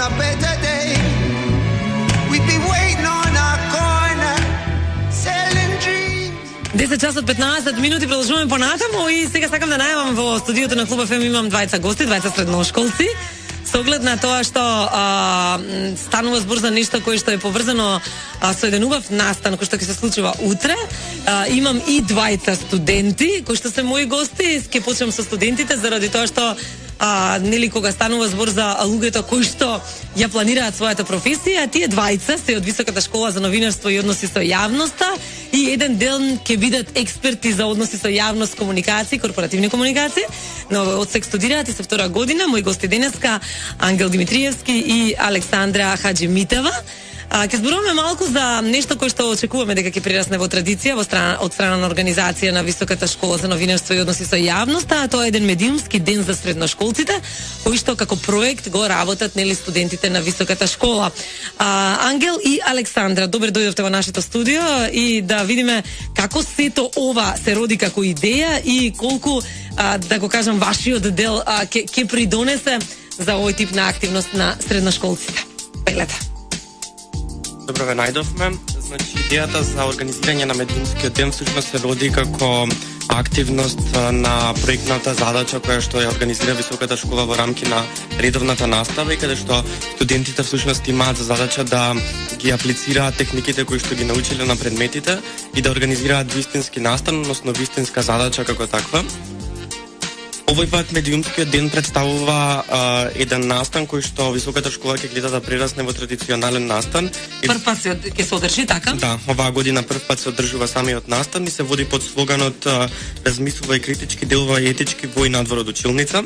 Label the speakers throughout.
Speaker 1: a better day. We'd be waiting on our corner, selling dreams.
Speaker 2: 10 часот 15 минути, продолжуваме понатаму и сега сакам да најавам во студиото на Клуб ФМ имам двајца гости, двајца средношколци. Со оглед на тоа што станува збор за нешто кое што е поврзано со еден убав настан кој што ќе се случува утре. Имам и двајца студенти кои што се мои гости. Ќе почнем со студентите заради тоа што нели кога станува збор за луѓето кои што ја планираат својата професија, тие двајца се од Високата школа за новинарство и односи со јавноста и еден ден ќе бидат експерти за односи со јавност, комуникација, корпоративни комуникации. Но од сек студираат и се втора година. Мои гости денеска Ангел Димитриевски и Александра Хаджимитева. Ќе зборуваме малку за нешто кое што очекуваме дека ќе прерасне во традиција од страна на организација на Високата школа за новинарство и односи со јавноста, а тоа е еден медиумски ден за средношколците, кој што како проект го работат нели студентите на Високата школа. Ангел и Александра, добре дојдовте во нашето студио и да видиме како сето ова се роди како идеја и колку да го кажам вашиот дел ќе придонесе за овој тип на активност на средношколците. Пелета.
Speaker 3: Добро ве најдовме. Значи, идејата за организирање на медиумскиот ден всушност се роди како активност на проектната задача која што ја организира Високата школа во рамки на редовната настава и каде што студентите всушност имаат за задача да ги аплицираат техниките кои што ги научиле на предметите и да организираат вистински настан, односно вистинска задача како таква. Овој пат медиумскиот ден представува еден настан кој што Високата школа ќе гледа да прерасне во традиционален настан.
Speaker 2: Прв пат ќе се одржи така?
Speaker 3: Да, оваа година прв пат се одржува самиот настан и се води под слоганот размислувај критички, делувај етички во и надвор од училница.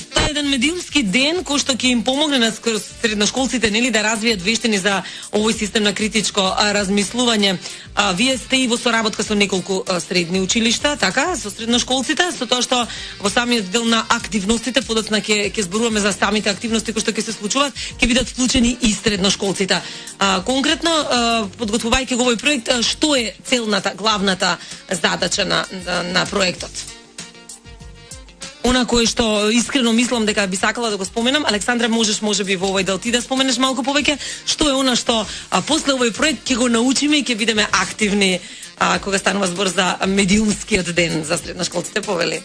Speaker 2: Тоа е еден медиумски ден кој што ќе им помогне на средношколците нели да развијат вештини за овој систем на критичко размислување. Вие сте и во соработка со неколку средни училишта, така, со средношколците, со тоа што во самиот дел на активностите, подоцна ќе зборуваме за самите активности кои што ќе се случуваат, ќе бидат вклучени и средношколците. Конкретно, подготвувајќи го овој проект, што е целната, главната задача на проектот? Она кое што искрено мислам дека би сакала да го споменам, Александра, можеби во овој дел ти да споменеш малку повеќе, што е она што после овој проект ќе го научиме и ќе бидеме активни кога станува збор за медиумскиот ден за средношколците, повели?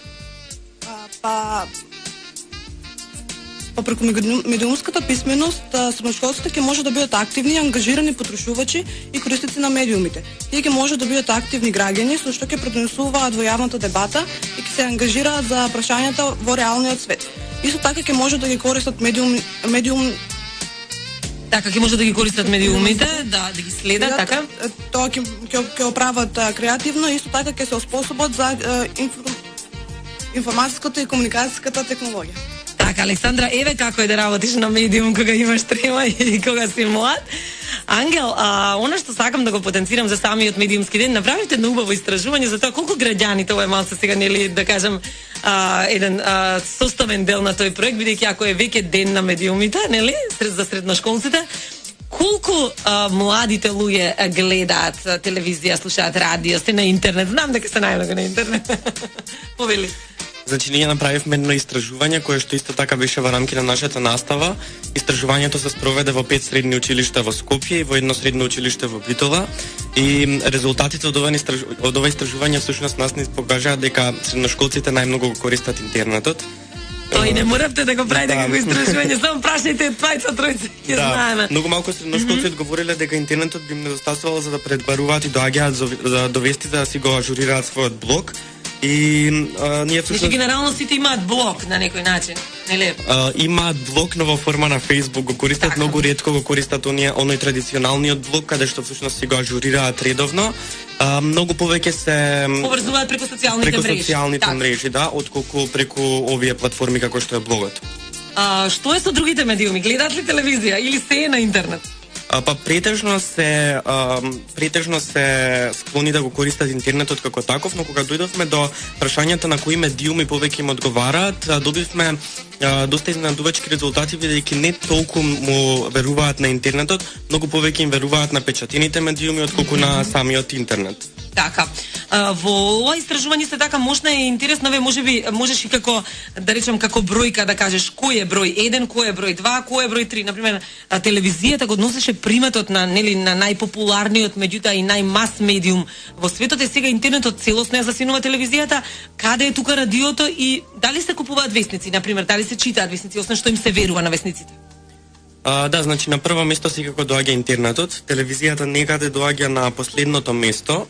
Speaker 4: Преку медиумската писменост, средношколците ќе може да бидат активни и ангажирани потрошувачи и корисници на медиумите. Тие ќе може да бидат активни граѓани, со што ќе придонесуваат во јавната дебата и ќе се ангажираат за прашањата во реалниот свет. Исто така ќе може да ги користат
Speaker 2: Така, ќе може да ги користат медиумите, да ги следат, така?
Speaker 4: Тоа ќе оправат креативно и исто така ќе се оспособат за информацијската и комуникацијската технологија.
Speaker 2: Така, Александра, еве како е да работиш на медиум кога имаш трема и кога си млад. Ангел, она што сакам да го потенцирам за самиот медиумски ден, направите едно убаво истражување за тоа колку граѓани, тоа е малку сега, нели, да кажам, еден составен дел на тој проект, бидејќи ако е веќе ден на медиумите, нели, за средношколците, колку младите луѓе гледаат телевизија, слушаат радио, сте на интернет? Знам дека сте најмногу на интернет. Повели.
Speaker 3: Значи, ние направивме едно истражување кое што исто така беше во рамки на нашата настава. Истражувањето се спроведе во 5 средни училишта во Скопје и во едно средно училиште во Битола. И резултатите од ова истражување всушност нас ни покажаат дека средношколците најмногу го користат интернетот.
Speaker 2: Тој не моравте да го правите како истражување, само прашајте двајца, тројца, ќе знаеме.
Speaker 3: Многу малку средношколци одговориле дека интернетот би им недостасувал за да предбаруваат и доаѓаат до вестите да си го ажурираат својот блог. И ние всушност
Speaker 2: генерално сите имаат блог на некој начин, нели?
Speaker 3: Имаат блог, но во форма на Facebook го користат, така. Многу ретко го користат оној традиционалниот блог каде што всушност си го ажурираат редовно. Многу повеќе се
Speaker 2: поврзуваат преку социјалните
Speaker 3: мрежи, да, отколку преку овие платформи како што е блогот.
Speaker 2: Што е со другите медиуми? Гледаат ли телевизија или се е на интернет?
Speaker 3: Претежно се склони да го користат интернетот како таков, но кога дојдовме до прашањата на кои медиуми повеќе им одговараат, добивме доста изненадувачки резултати, бидејќи не толку му веруваат на интернетот, многу повеќе им веруваат на печатените медиуми отколку на самиот интернет.
Speaker 2: Така. Во ова истражување се така мощна и интересно, можеби можеш и како да речем како бројка да кажеш кој е број 1, кој е број 2, кој е број 3. Например, телевизијата го носеше приматот на на најпопуларниот, меѓутоа и најмас медиум во светот, е сега интернетот целосно ја засинува телевизијата. Каде е тука радиото и дали се купуваат весници, например, дали се читаат весници, освен што им се верува на весниците?
Speaker 3: Да, значи на прво место секако доаѓа интернетот, телевизијата некаде доаѓа на последното место,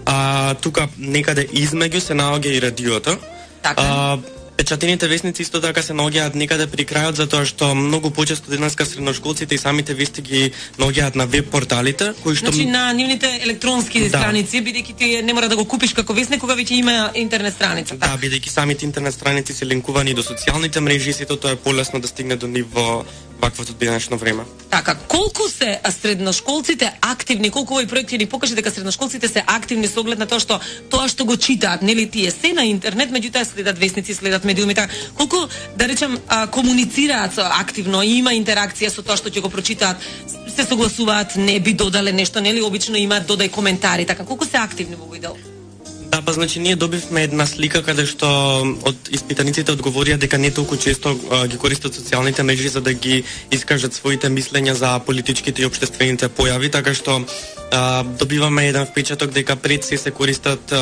Speaker 3: а тука некаде измеѓу се наоѓа и радиото.
Speaker 2: Така.
Speaker 3: Печатените весници исто така се наоѓаат некаде при крајот, затоа што многу почесто денеска средношколците и самите вести ги наоѓаат на веб порталите, кои што
Speaker 2: Значи на нивните електронски страници, бидејќи ти не мора да го купиш како вестник, кога веќе има интернет страница.
Speaker 3: Да, бидејќи самите интернет страници се линкувани до социјалните мрежи, сето тоа е полесно да стигне до ниво ваквото денешно време.
Speaker 2: Така, колку се средношколците активни, колку овој проект ни покаже дека средношколците се активни со оглед на тоа што го читаат, нели тие се на интернет, меѓутоа следат вестници, следат медиуми, така. Колку да речем комуницираат активно и има интеракција со тоа што ќе го прочитаат, се согласуваат, не би додале нешто, нели обично имаат додај коментари, така колку се активни во овој дел?
Speaker 3: Да, па значи ние добивме една слика каде што од испитаниците одговорија дека не толку често ги користат социјалните мрежи за да ги искажат своите мислења за политичките и општествените појави, така што добиваме еден впечаток дека пред се користат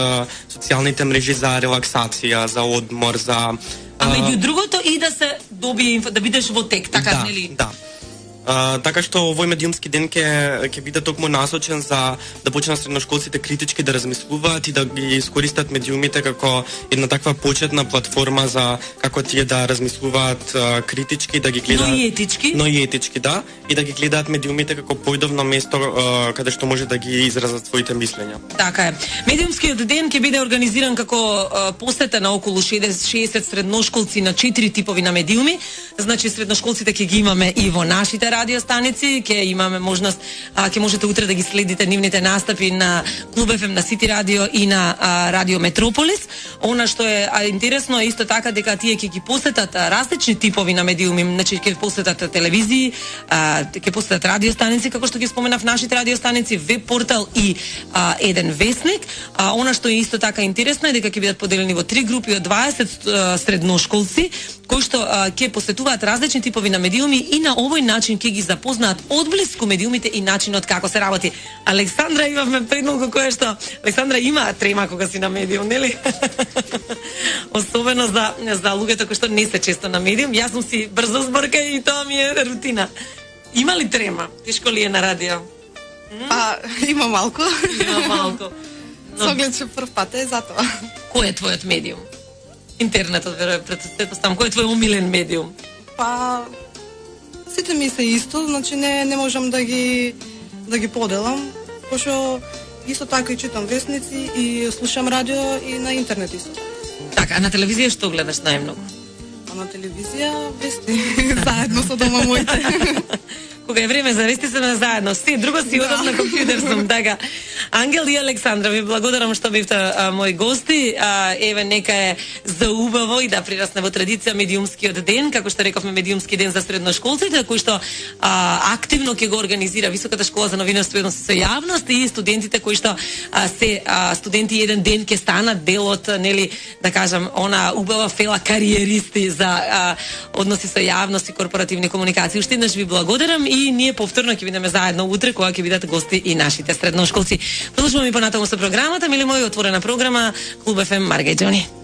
Speaker 3: социјалните мрежи за релаксација, за одмор, за
Speaker 2: меѓу другото и да се добие да бидеш во тек, така нели?
Speaker 3: Да. Така што овој медиумски ден ќе биде токму насочен за да почнат средношколците критички да размислуваат и да ги искористат медиумите како една таква почетна платформа за како тие да размислуваат критички, да ги гледаат но и етички, да, и да ги гледаат медиумите како појдовно место каде што може да ги изразат своите мислења.
Speaker 2: Така е. Медиумскиот ден ќе биде организиран како посета на околу 60 средношколци на 4 типови на медиуми. Значи средношколците ќе ги имаме и во нашите радиостаници, ќе имаме можност, ќе можете утре да ги следите нивните настапи на Клуб ФМ, на Сити радио и на Радио Метрополис. Она што е интересно е исто така дека тие ќе ги посетат различни типови на медиуми, значи ќе посетат телевизии, ќе посетат радиостаници, како што ги споменав, нашите радиостаници, веб портал и еден весник. Она што е исто така интересно е дека ќе бидат поделени во 3 групи од 20 средношколци, кои што ќе посетуваат различни типови на медиуми и на овој начин ќе ги запознаат одблиску медиумите и начинот како се работи. Александра имавме предмалку кое што Александра има трема кога си на медиум, нели? Особено за луѓето кои што не се често на медиум. Јас сум си брзо зборка и тоа ми е рутина. Има ли трема? Тешко ли е на радио?
Speaker 4: Има малку.
Speaker 2: Има малку.
Speaker 4: Со оглед че прв пат е затоа.
Speaker 2: Кој е твојот медиум? Интернетот, предпоставам. Кој е твој омилен медиум?
Speaker 4: Сите ми се исто, значи не можам да ги поделам, пошто исто така и читам весници и слушам радио и на интернет исто.
Speaker 2: Така, а на телевизија што гледаш најмногу?
Speaker 4: На телевизија вести заедно со дома моите.
Speaker 2: Кога е време за вести сме заедно. Си, друго си одат на компјутер сум, така. Ангел и Александра, ви благодарам што бевте мои гости. Еве, нека е за убаво и да прирасне во традиција медиумскиот ден, како што рековме, медиумски ден за средношколците, кој што активно ќе го организира Високата школа за новинарство и односи со јавност и студентите кои што се студенти еден ден ќе станат дел од, нели, да кажам, она убава фела кариеристи за односи со јавност и корпоративни комуникации. Уште еднаш ви благодарам и ние повторно ќе бидеме заедно утре кога ќе бидат гости и нашите средношколци. Продолжуваме понатаму со програмата, мили мои, отворена програма Клуб ФМ Маргајџони.